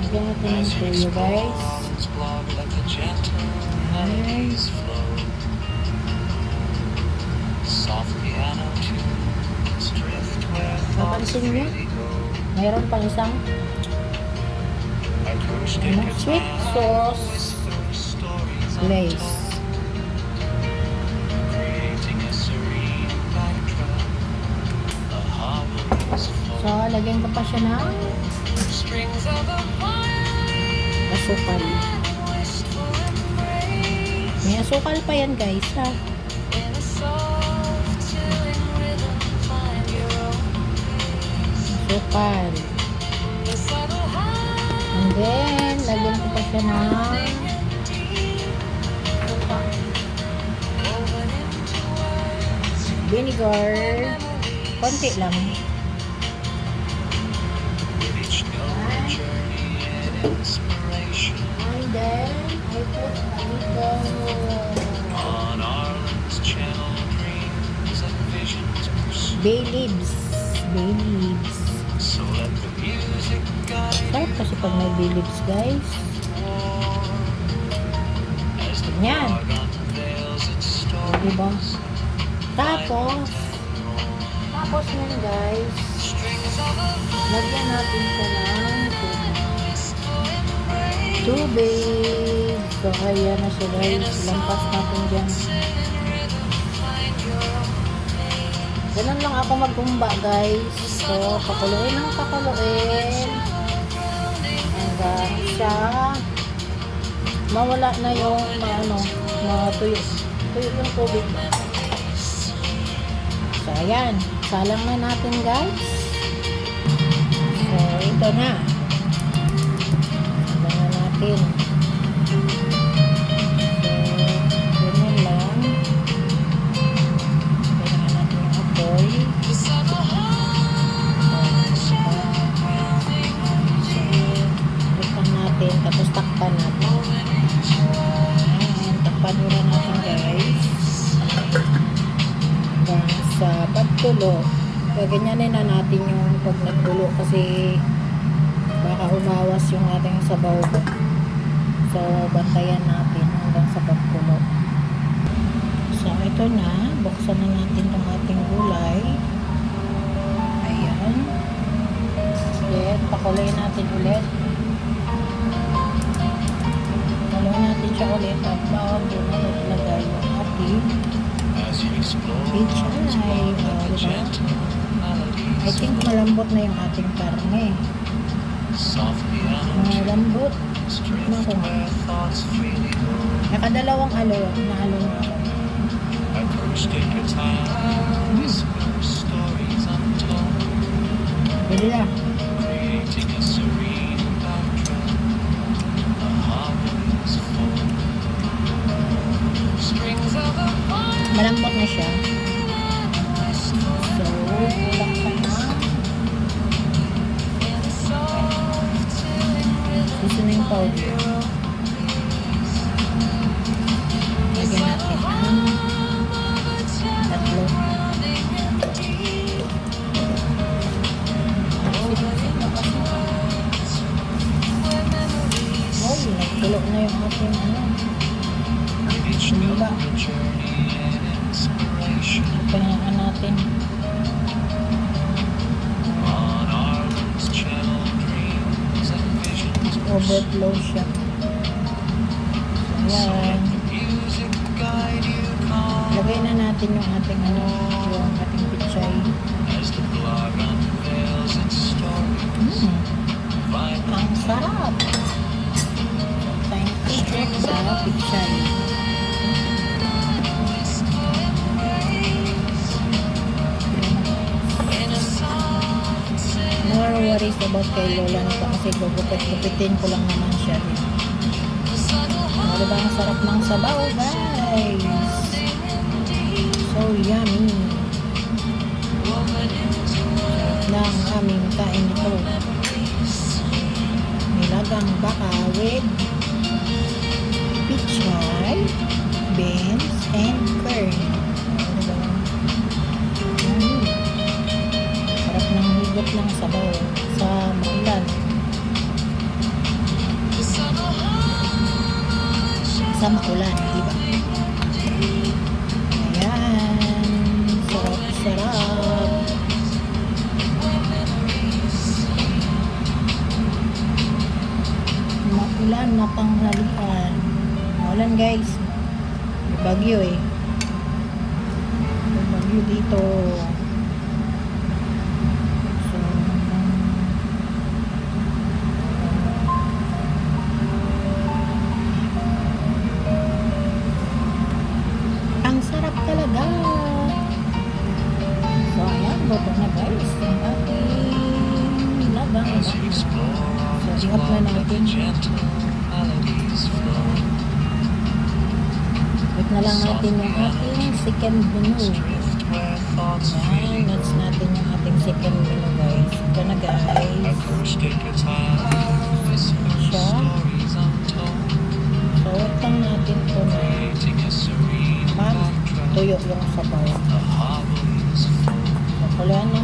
Lagyan natin ng tuyo, guys. Nice. Napansin nyo? Mayroon pang isang sweet sauce glaze. So, lagyan ko pa siya ng asukal. May asukal pa yan, guys, ha? Asukal. And then, lagyan ko pa siya ng vinegar. Konti lang. And then, I put a little bay leaves. Bay leaves. Sarap kasi pag may bay leaves, guys. Ganyan. Diba? Tapos yan, guys, lagyan natin siya ng tubig. So, ayan na siya, guys. Lampas natin dyan. Ganun lang ako magkumba, guys. So, pakuluin ng pakuluin hanggang siya mawala na yung tuyo yung tubig. So, ayan. Salang na natin, guys. So, ito na. Salang na natin. So, ganyan lang. Kailangan natin yung apoy. So, buksan natin. Tapos takpan natin. Ayan. Takpan muna natin, guys. Sa pagtulo, gaganyanin na natin yung pag nagtulo kasi baka umawas yung ating sabaw. So, bantayan natin hanggang sa pagtulo. So, ito na. Buksan na natin yung ating gulay. Ayan. Ulit. Pakuluin natin ulit. Pakuluin natin siya ulit at bago na natalagay yung ating pichay. Diba? I think malambot na yung ating karne. Malambot. Tignan ko nga. Nakadalawang alo na ako. Pwede na. Malambot na siya. So, laksan na. Seasoning powder. Lagyan natin ang tatlo. Oh, nagtulo na yung ating simba. Kailangan natin overflow siya. Ayan. Lagay na natin yung ating yung ating pichay. Ang sarap. Thank you sa pichay. More worries about kay Lola nito kasi gugupitin ko lang naman siya din. Diba ang sarap ng sabaw, guys? So yummy. Ng aming kain ito. Nilagang baka with pichay, beans, and corn. Sarap ng hugot ng sabaw sa maulan. maulan, di ba? Ayan, sarap-sarap. Maulan na tanghalian. Maulan guys. May bagyo eh. May bagyo dito. So, ang sarap talaga. So, ayan. Boto na guys. Ang ating lagang. So, i-up na natin. Wait na lang natin yung ating second menu. Ayan, nuts natin yung ating second menu guys. Ito na guys. Siya. So, wait lang natin ito na tuyo yung sabaw.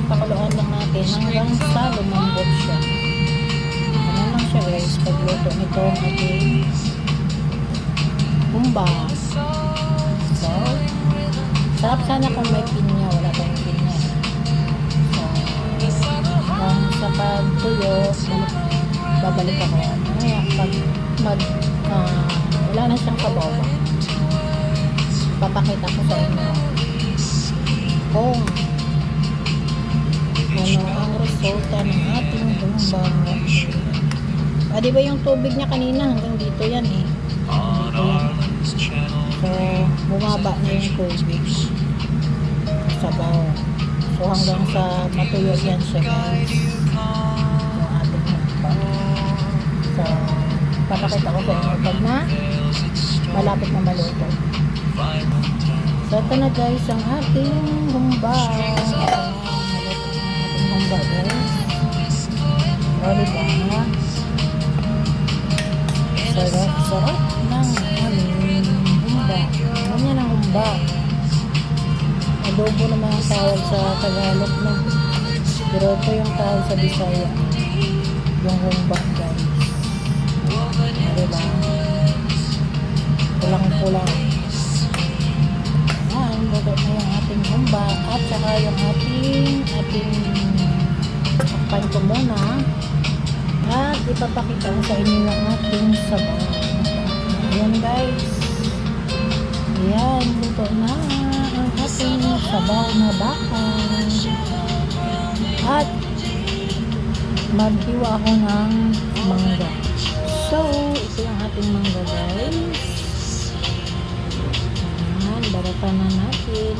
Pakuluan lang natin hanggang sa lumambot siya. Ano lang siya guys, pagluto nito ang ating humba. So, sarap sana kung may pinya, wala tayong pinya. So, sa pagtuyo, babalik ako. Kaya pag wala na siyang kabawa, papakita ko sa inyo kung ano ang resulta ng ating humba. Di ba yung tubig niya kanina hanggang dito yan eh. Dito yan. So, bumaba na yung tubig. Sabaw. So, hanggang sa matuyo yan siya guys. Yung ating humba. So, papakita ko sa inyo pag na malapit na maluto. So, ito na guys ang ating humba. Humba guys. O, diba? Sarap ng aming humba. Ganyan ang humba. Adobo naman ang tawag sa Tagalog, no? Pero ito yung tawag sa Bisaya. Yung humba guys. Diba? Pulang-pulang. Ayan, bago na yung ating humba. At saka yung ating takpan ko muna. At ipapakita ko sa inyo yung ating sabaw. Ayan guys. Ayan, luto na ang ating sabaw na baka. At maghiwa ako ng mangga. So, ito yung ating mangga guys. Ayan, barata na natin.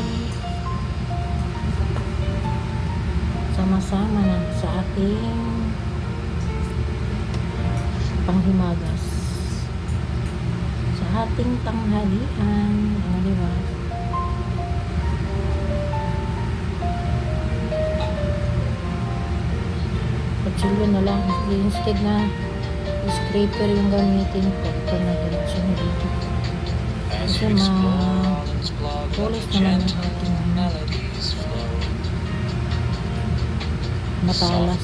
Sama-sama na sa ating panghimagas sa ating tanghalian. O, diba? Kutsilyo na lang. Instead na scraper yung gamitin ko, ito na diretso na dito. Kasi tulis naman yung ating matalas.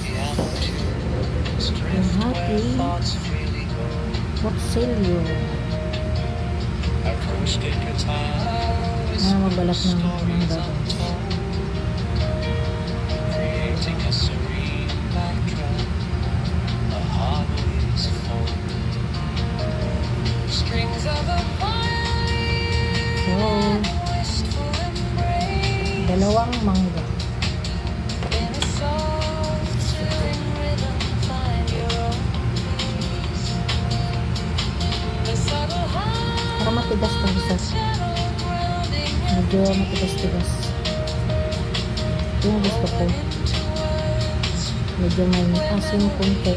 Yung ating kutsilyo na mabalat ng mangga. So, dalawang mangga. Para matigas ng isa. Medyo matigas-tigas. Yung gusto ko. Medyo may asim konti.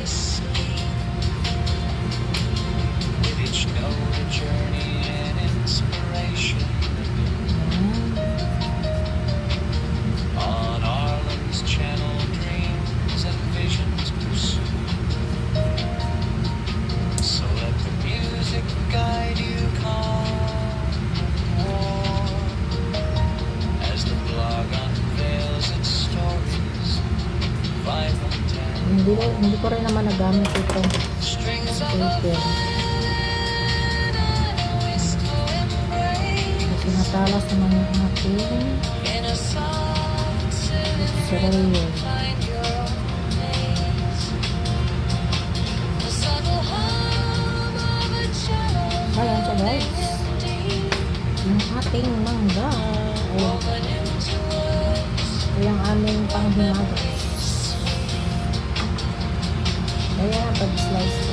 Hindi ko rin naman nagamit ito paper. Tinatalas naman yung ating cereal. Ayan siya guys. Yung ating mangga. Ayan. Ito yung aming panghimagas. Ayan ang pag-slice ko.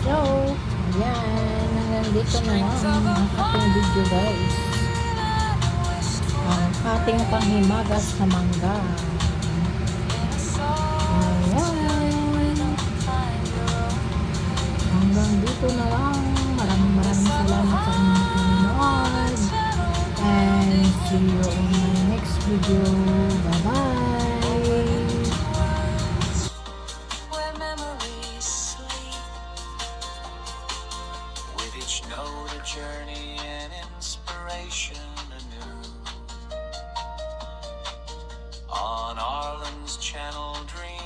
So, ayan, hanggang dito na lang ang ating video guys. Ang ating panghimagas na mangga. Ayan. Hanggang dito na lang. Maraming salamat sa inyong panonood. And see you on my next video. Bye-bye. Each note a journey and inspiration anew. On Arlen's channel Dream.